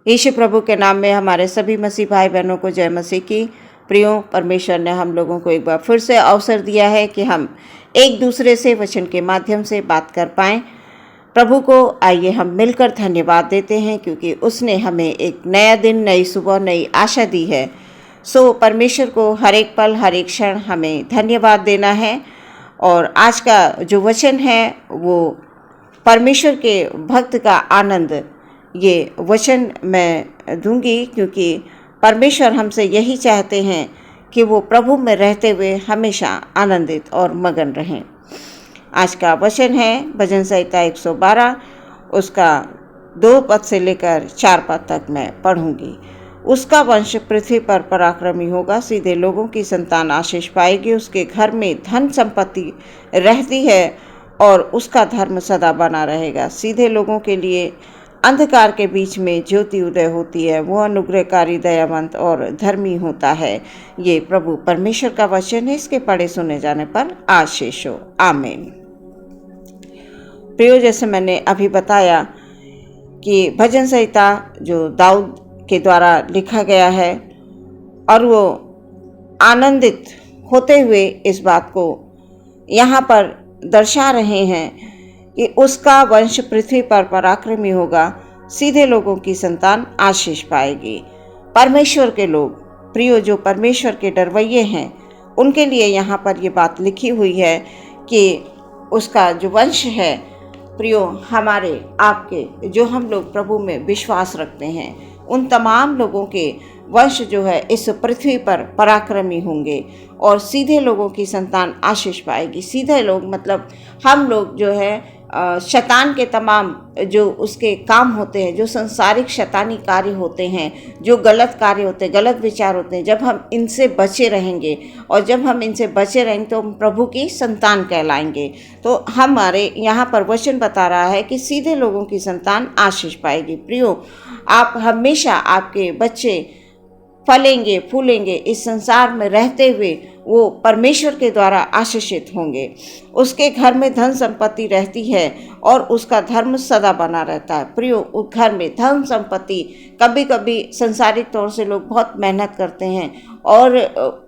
यीशु प्रभु के नाम में हमारे सभी मसीह भाई बहनों को जय मसीह की। प्रियो, परमेश्वर ने हम लोगों को एक बार फिर से अवसर दिया है कि हम एक दूसरे से वचन के माध्यम से बात कर पाएं। प्रभु को आइए हम मिलकर धन्यवाद देते हैं, क्योंकि उसने हमें एक नया दिन, नई सुबह, नई आशा दी है। सो परमेश्वर को हर एक पल, हर एक क्षण हमें धन्यवाद देना है। और आज का जो वचन है वो परमेश्वर के भक्त का आनंद, ये वचन मैं दूंगी, क्योंकि परमेश्वर हमसे यही चाहते हैं कि वो प्रभु में रहते हुए हमेशा आनंदित और मगन रहें। आज का वचन है भजन संहिता 112, उसका 2 पद से लेकर 4 पद तक मैं पढ़ूंगी। उसका वंश पृथ्वी पर पराक्रमी होगा, सीधे लोगों की संतान आशीष पाएगी। उसके घर में धन संपत्ति रहती है और उसका धर्म सदा बना रहेगा। सीधे लोगों के लिए अंधकार के बीच में ज्योति उदय होती है। वो अनुग्रहकारी, दयावंत और धर्मी होता है। ये प्रभु परमेश्वर का वचन है। इसके पढ़े सुने जाने पर आशीष हो। आमीन। प्रियो, जैसे मैंने अभी बताया कि भजन संहिता जो दाऊद के द्वारा लिखा गया है, और वो आनंदित होते हुए इस बात को यहाँ पर दर्शा रहे हैं कि उसका वंश पृथ्वी पर पराक्रमी होगा, सीधे लोगों की संतान आशीष पाएगी। परमेश्वर के लोग, प्रियो, जो परमेश्वर के डरवैये हैं, उनके लिए यहाँ पर ये बात लिखी हुई है कि उसका जो वंश है, प्रियो, हमारे आपके जो हम लोग प्रभु में विश्वास रखते हैं, उन तमाम लोगों के वंश जो है इस पृथ्वी पर पराक्रमी होंगे और सीधे लोगों की संतान आशीष पाएगी। सीधे लोग मतलब हम लोग जो है शैतान के तमाम जो उसके काम होते हैं, जो संसारिक शैतानी कार्य होते हैं, जो गलत कार्य होते हैं, गलत विचार होते हैं, जब हम इनसे बचे रहेंगे और जब हम इनसे बचे रहेंगे तो हम प्रभु की संतान कहलाएंगे। तो हमारे यहाँ पर वचन बता रहा है कि सीधे लोगों की संतान आशीष पाएगी। प्रियो, आप हमेशा, आपके बच्चे फलेंगे, फूलेंगे, इस संसार में रहते हुए वो परमेश्वर के द्वारा आशीषित होंगे। उसके घर में धन संपत्ति रहती है और उसका धर्म सदा बना रहता है। प्रियो, उस घर में धन संपत्ति, कभी कभी संसारिक तौर से लोग बहुत मेहनत करते हैं और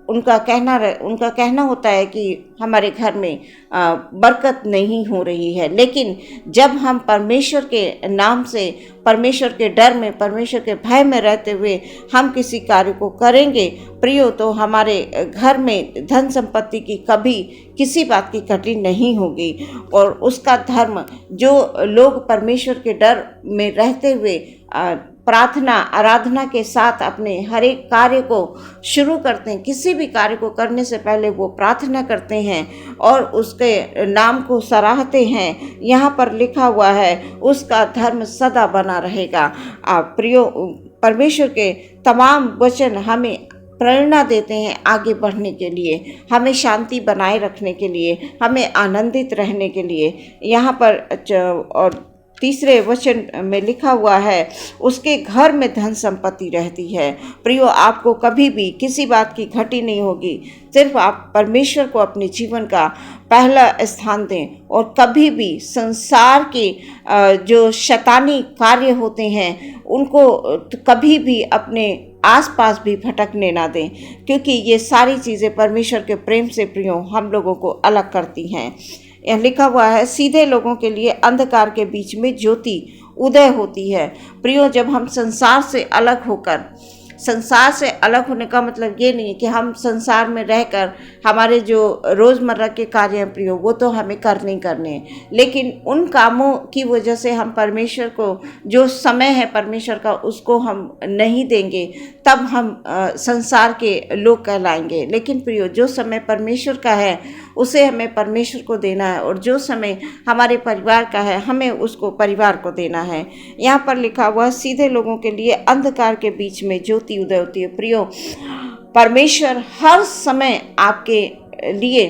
उनका कहना होता है कि हमारे घर में बरकत नहीं हो रही है। लेकिन जब हम परमेश्वर के नाम से, परमेश्वर के डर में, परमेश्वर के भय में रहते हुए हम किसी कार्य को करेंगे, प्रियो, तो हमारे घर में धन संपत्ति की कभी किसी बात की कटरी नहीं होगी। और उसका धर्म, जो लोग परमेश्वर के डर में रहते हुए प्रार्थना, आराधना के साथ अपने हर एक कार्य को शुरू करते हैं, किसी भी कार्य को करने से पहले वो प्रार्थना करते हैं और उसके नाम को सराहते हैं, यहाँ पर लिखा हुआ है उसका धर्म सदा बना रहेगा। प्रियो, परमेश्वर के तमाम वचन हमें प्रेरणा देते हैं आगे बढ़ने के लिए, हमें शांति बनाए रखने के लिए, हमें आनंदित रहने के लिए। यहाँ पर और तीसरे वचन में लिखा हुआ है उसके घर में धन संपत्ति रहती है। प्रियो, आपको कभी भी किसी बात की घटी नहीं होगी। सिर्फ आप परमेश्वर को अपने जीवन का पहला स्थान दें और कभी भी संसार के जो शैतानी कार्य होते हैं उनको कभी भी अपने आसपास भी भटकने ना दें, क्योंकि ये सारी चीज़ें परमेश्वर के प्रेम से, प्रियो, हम लोगों को अलग करती हैं। यह लिखा हुआ है सीधे लोगों के लिए अंधकार के बीच में ज्योति उदय होती है। प्रियो, जब हम संसार से अलग होकर, संसार से अलग होने का मतलब ये नहीं है कि हम संसार में रहकर हमारे जो रोज़मर्रा के कार्य हैं, प्रियो, वो तो हमें करने ही करने हैं, लेकिन उन कामों की वजह से हम परमेश्वर को, जो समय है परमेश्वर का, उसको हम नहीं देंगे, तब हम संसार के लोग कहलाएंगे। लेकिन प्रियो, जो समय परमेश्वर का है उसे हमें परमेश्वर को देना है, और जो समय हमारे परिवार का है हमें उसको परिवार को देना है। यहाँ पर लिखा हुआ सीधे लोगों के लिए अंधकार के बीच में ज्योति उदय होती है। प्रियो, परमेश्वर हर समय आपके लिए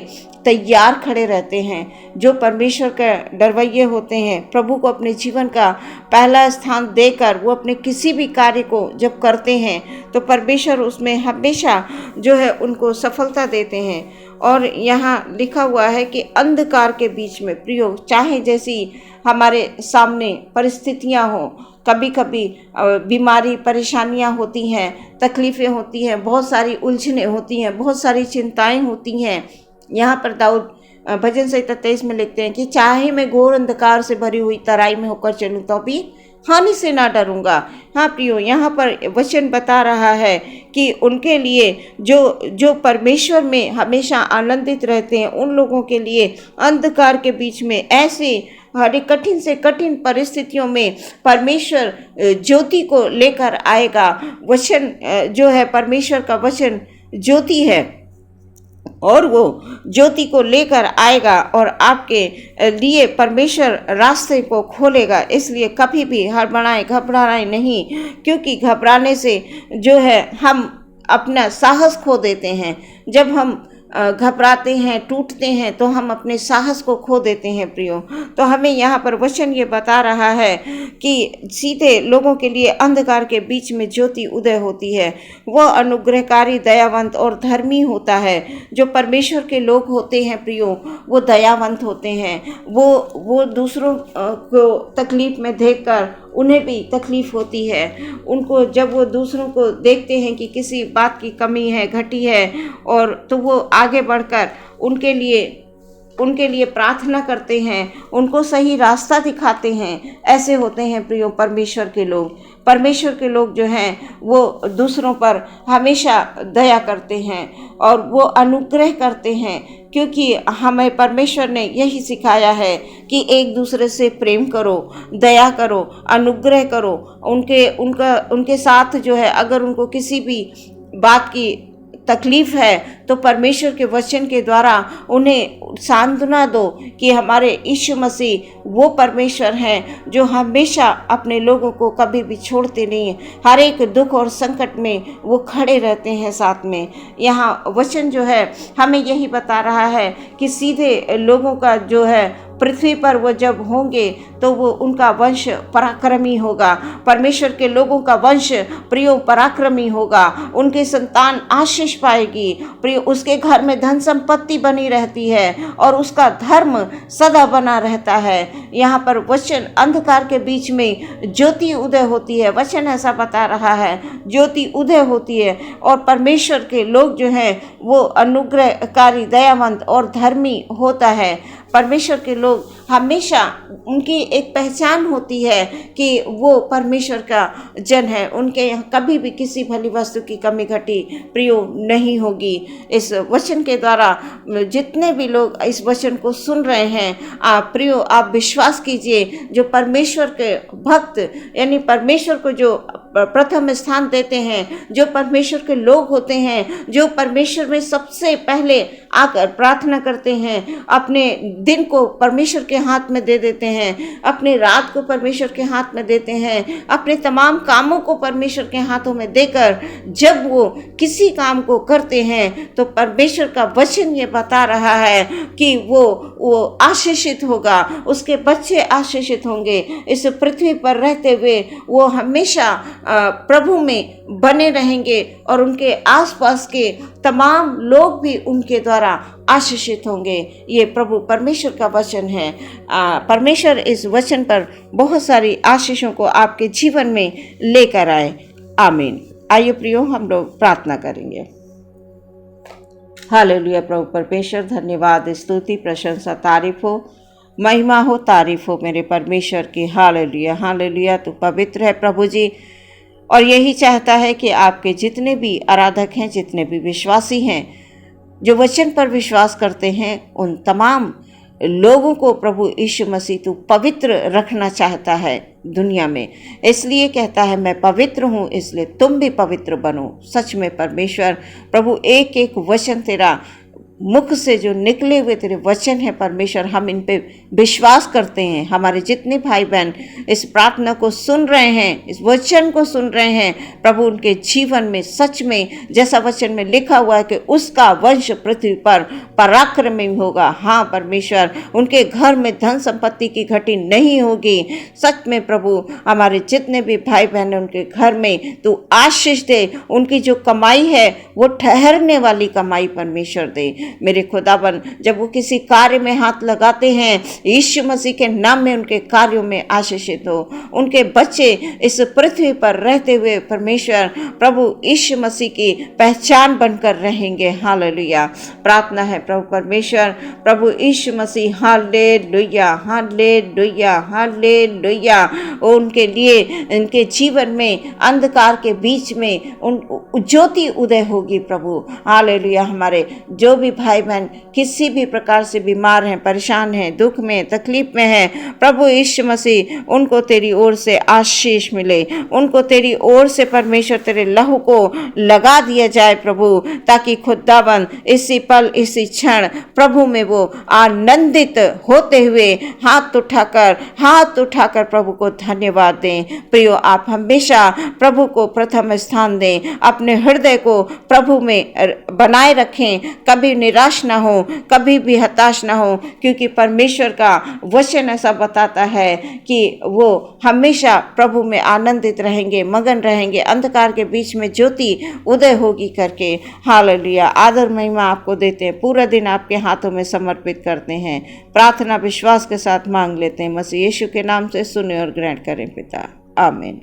तैयार खड़े रहते हैं। जो परमेश्वर के डरवैये होते हैं, प्रभु को अपने जीवन का पहला स्थान देकर वो अपने किसी भी कार्य को जब करते हैं तो परमेश्वर उसमें हमेशा जो है उनको सफलता देते हैं। और यहाँ लिखा हुआ है कि अंधकार के बीच में, प्रियो, चाहे जैसी हमारे सामने परिस्थितियाँ हों, कभी कभी बीमारी परेशानियां होती हैं, तकलीफ़ें होती हैं, बहुत सारी उलझनें होती हैं, बहुत सारी चिंताएं होती हैं। यहाँ पर दाऊद भजन संहिता 23 में लिखते हैं कि चाहे मैं घोर अंधकार से भरी हुई तराई में होकर चलूं तो भी हानि से ना डरूंगा। हाँ प्रियो, यहाँ पर वचन बता रहा है कि उनके लिए जो परमेश्वर में हमेशा आनंदित रहते हैं, उन लोगों के लिए अंधकार के बीच में ऐसे हर एक कठिन से कठिन परिस्थितियों में परमेश्वर ज्योति को लेकर आएगा। वचन जो है, परमेश्वर का वचन ज्योति है और वो ज्योति को लेकर आएगा और आपके लिए परमेश्वर रास्ते को खोलेगा। इसलिए कभी भी हड़बड़ाएं, घबराएं नहीं, क्योंकि घबराने से जो है हम अपना साहस खो देते हैं। जब हम घबराते हैं, टूटते हैं, तो हम अपने साहस को खो देते हैं प्रियो। तो हमें यहाँ पर वचन ये बता रहा है कि सीधे लोगों के लिए अंधकार के बीच में ज्योति उदय होती है। वह अनुग्रहकारी, दयावंत और धर्मी होता है। जो परमेश्वर के लोग होते हैं प्रियो, वो दयावंत होते हैं। वो दूसरों को तकलीफ में देखकर उन्हें भी तकलीफ़ होती है। उनको जब वो दूसरों को देखते हैं कि किसी बात की कमी है, घटी है, और तो वो आगे बढ़कर उनके लिए प्रार्थना करते हैं, उनको सही रास्ता दिखाते हैं। ऐसे होते हैं प्रियो परमेश्वर के लोग। परमेश्वर के लोग जो हैं वो दूसरों पर हमेशा दया करते हैं और वो अनुग्रह करते हैं, क्योंकि हमें परमेश्वर ने यही सिखाया है कि एक दूसरे से प्रेम करो, दया करो, अनुग्रह करो। उनके साथ जो है, अगर उनको किसी भी बात की तकलीफ़ है तो परमेश्वर के वचन के द्वारा उन्हें सांत्वना दो कि हमारे यीशु मसीह वो परमेश्वर हैं जो हमेशा अपने लोगों को कभी भी छोड़ते नहीं। हर एक दुख और संकट में वो खड़े रहते हैं साथ में। यहाँ वचन जो है हमें यही बता रहा है कि सीधे लोगों का जो है पृथ्वी पर वो जब होंगे तो वो उनका वंश पराक्रमी होगा। परमेश्वर के लोगों का वंश प्रियो पराक्रमी होगा। उनकी संतान आशीष पाएगी प्रियो। उसके घर में धन संपत्ति बनी रहती है और उसका धर्म सदा बना रहता है। यहाँ पर वचन अंधकार के बीच में ज्योति उदय होती है। वचन ऐसा बता रहा है, ज्योति उदय होती है और परमेश्वर के लोग जो हैं वो अनुग्रहकारी, दयावंत और धर्मी होता है। परमेश्वर के लोग हमेशा, उनकी एक पहचान होती है कि वो परमेश्वर का जन है। उनके यहाँ कभी भी किसी भली वस्तु की कमी घटी प्रियो नहीं होगी। इस वचन के द्वारा जितने भी लोग इस वचन को सुन रहे हैं, प्रियो आप विश्वास कीजिए, जो परमेश्वर के भक्त यानी परमेश्वर को जो प्रथम स्थान देते हैं, जो परमेश्वर के लोग होते हैं, जो परमेश्वर में सबसे पहले आकर प्रार्थना करते हैं, अपने दिन को परमेश्वर के हाथ में दे देते हैं, अपने रात को परमेश्वर के हाथ में देते हैं, अपने तमाम कामों को परमेश्वर के हाथों में देकर जब वो किसी काम को करते हैं तो परमेश्वर का वचन ये बता रहा है कि वो आशीषित होगा, उसके बच्चे आशीषित होंगे। इस पृथ्वी पर रहते हुए वो हमेशा प्रभु में बने रहेंगे और उनके आसपास के तमाम लोग भी उनके द्वारा आशीषित होंगे। ये प्रभु परमेश्वर का वचन है। परमेश्वर इस वचन पर बहुत सारी आशीषों को आपके जीवन में लेकर आए। आमीन। आइए प्रियो, हम लोग प्रार्थना करेंगे। हालेलुया। प्रभु परमेश्वर, धन्यवाद, स्तुति, प्रशंसा, तारीफ हो, महिमा हो, तारीफ हो मेरे परमेश्वर की। Hallelujah, hallelujah. तू पवित्र है प्रभु जी, और यही चाहता है कि आपके जितने भी आराधक हैं, जितने भी विश्वासी हैं, जो वचन पर विश्वास करते हैं, उन तमाम लोगों को प्रभु यीशु मसीह तू पवित्र रखना चाहता है दुनिया में। इसलिए कहता है मैं पवित्र हूँ, इसलिए तुम भी पवित्र बनो। सच में परमेश्वर प्रभु, एक एक वचन तेरा मुख से जो निकले हुए तेरे वचन है परमेश्वर, हम इन पे विश्वास करते हैं। हमारे जितने भाई बहन इस प्रार्थना को सुन रहे हैं, इस वचन को सुन रहे हैं प्रभु, उनके जीवन में सच में जैसा वचन में लिखा हुआ है कि उसका वंश पृथ्वी पर पराक्रमी होगा। हाँ परमेश्वर, उनके घर में धन संपत्ति की घटी नहीं होगी। सच में प्रभु, हमारे जितने भी भाई बहन उनके घर में तू आशीष दे। उनकी जो कमाई है वो ठहरने वाली कमाई परमेश्वर दे। मेरे खुदावन, जब वो किसी कार्य में हाथ लगाते हैं, यीशु मसीह के नाम में उनके कार्यों में आशीषित हो। उनके बच्चे इस पृथ्वी पर रहते हुए परमेश्वर प्रभु यीशु मसीह की पहचान बनकर रहेंगे। हालेलुया। प्रार्थना है प्रभु परमेश्वर, प्रभु यीशु मसीह, हालेलुया, हालेलुया, हालेलुया। उनके लिए इनके जीवन में अंधकार के बीच में उन ज्योति उदय होगी प्रभु। हालेलुया। हमारे जो भी भाई बहन किसी भी प्रकार से बीमार हैं, परेशान हैं, दुख में, तकलीफ में हैं, प्रभु यीशु मसीह उनको तेरी ओर से आशीष मिले, उनको तेरी ओर से परमेश्वर तेरे लहू को लगा दिया जाए प्रभु, ताकि खुदावन इसी पल, इसी क्षण प्रभु में वो आनंदित होते हुए हाथ उठाकर प्रभु को धन्यवाद दें। प्रियो, आप हमेशा प्रभु को प्रथम स्थान दें, अपने हृदय को प्रभु में बनाए रखें, कभी निराश ना हो, कभी भी हताश ना हो, क्योंकि परमेश्वर का वचन ऐसा बताता है कि वो हमेशा प्रभु में आनंदित रहेंगे, मगन रहेंगे, अंधकार के बीच में ज्योति उदय होगी करके। हालेलुया। आदर महिमा आपको देते हैं, पूरा दिन आपके हाथों में समर्पित करते हैं। प्रार्थना विश्वास के साथ मांग लेते हैं, मसीह यीशु के नाम से सुने और ग्रहण करें पिता, आमीन।